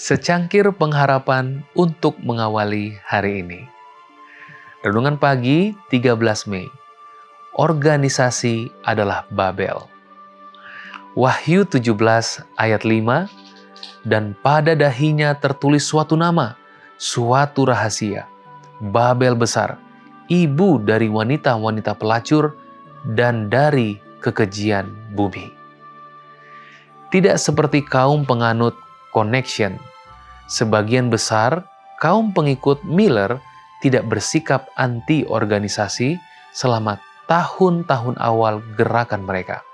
Secangkir pengharapan untuk mengawali hari ini. Renungan pagi 13 Mei. Organisasi adalah Babel. Wahyu 17 ayat 5, dan pada dahinya tertulis suatu nama, suatu rahasia, Babel besar, ibu dari wanita-wanita pelacur dan dari kekejian bumi. Tidak seperti kaum penganut Connection, sebagian besar kaum pengikut Miller tidak bersikap anti-organisasi selama tahun-tahun awal gerakan mereka.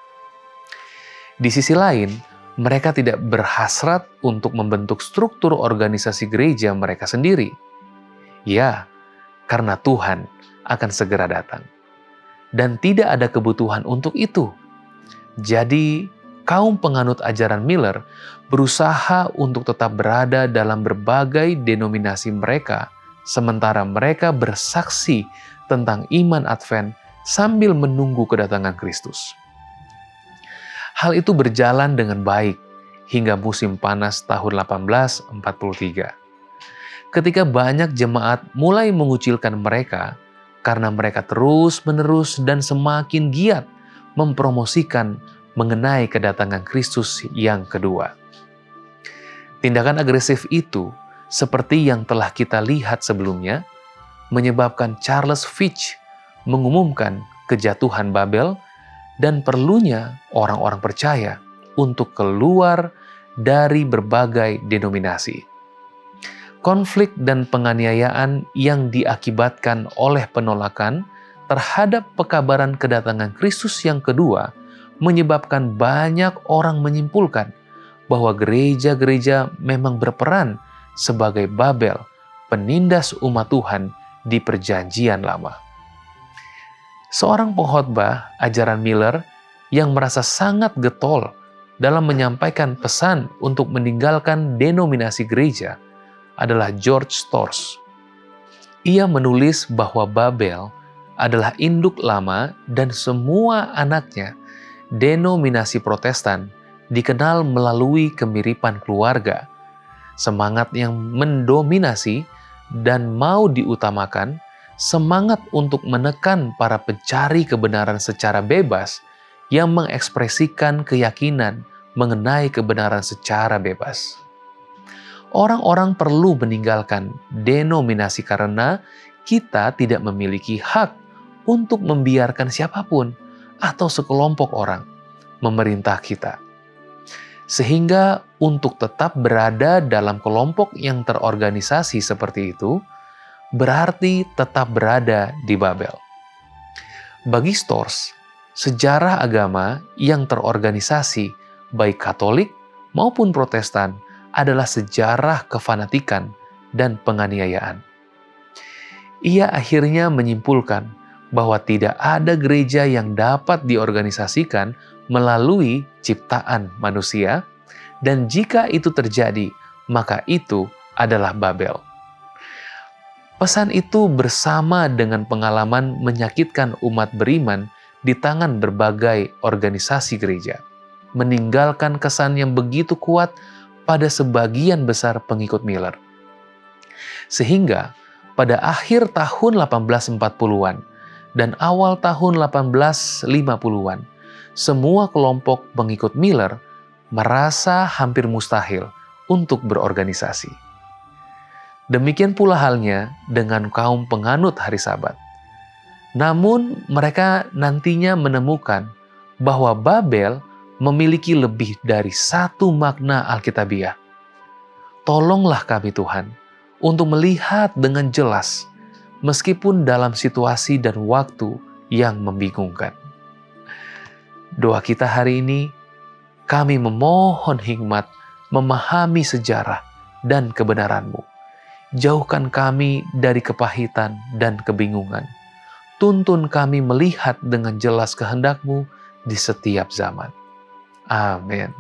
Di sisi lain, mereka tidak berhasrat untuk membentuk struktur organisasi gereja mereka sendiri. Ya, karena Tuhan akan segera datang. Dan tidak ada kebutuhan untuk itu. Jadi, kaum penganut ajaran Miller berusaha untuk tetap berada dalam berbagai denominasi mereka, sementara mereka bersaksi tentang iman Advent sambil menunggu kedatangan Kristus. Hal itu berjalan dengan baik hingga musim panas tahun 1843. Ketika banyak jemaat mulai mengucilkan mereka karena mereka terus-menerus dan semakin giat mempromosikan mengenai kedatangan Kristus yang kedua. Tindakan agresif itu, seperti yang telah kita lihat sebelumnya, menyebabkan Charles Fitch mengumumkan kejatuhan Babel dan perlunya orang-orang percaya untuk keluar dari berbagai denominasi. Konflik dan penganiayaan yang diakibatkan oleh penolakan terhadap pekabaran kedatangan Kristus yang kedua menyebabkan banyak orang menyimpulkan bahwa gereja-gereja memang berperan sebagai Babel, penindas umat Tuhan di Perjanjian Lama. Seorang pengkhotbah ajaran Miller yang merasa sangat getol dalam menyampaikan pesan untuk meninggalkan denominasi gereja adalah George Storrs. Ia menulis bahwa Babel adalah induk lama dan semua anaknya, denominasi Protestan, dikenal melalui kemiripan keluarga, semangat yang mendominasi dan mau diutamakan, semangat untuk menekan para pencari kebenaran secara bebas yang mengekspresikan keyakinan mengenai kebenaran secara bebas. Orang-orang perlu meninggalkan denominasi karena kita tidak memiliki hak untuk membiarkan siapapun atau sekelompok orang memerintah kita. Sehingga untuk tetap berada dalam kelompok yang terorganisasi seperti itu, berarti tetap berada di Babel. Bagi Storrs, sejarah agama yang terorganisasi baik Katolik maupun Protestan adalah sejarah kefanatikan dan penganiayaan. Ia akhirnya menyimpulkan bahwa tidak ada gereja yang dapat diorganisasikan melalui ciptaan manusia, dan jika itu terjadi, maka itu adalah Babel. Pesan itu bersama dengan pengalaman menyakitkan umat beriman di tangan berbagai organisasi gereja, meninggalkan kesan yang begitu kuat pada sebagian besar pengikut Miller. Sehingga pada akhir tahun 1840-an dan awal tahun 1850-an, semua kelompok pengikut Miller merasa hampir mustahil untuk berorganisasi. Demikian pula halnya dengan kaum penganut hari Sabat. Namun mereka nantinya menemukan bahwa Babel memiliki lebih dari satu makna Alkitabiah. Tolonglah kami Tuhan untuk melihat dengan jelas meskipun dalam situasi dan waktu yang membingungkan. Doa kita hari ini, kami memohon hikmat memahami sejarah dan kebenaran-Mu. Jauhkan kami dari kepahitan dan kebingungan. Tuntun kami melihat dengan jelas kehendak-Mu di setiap zaman. Amin.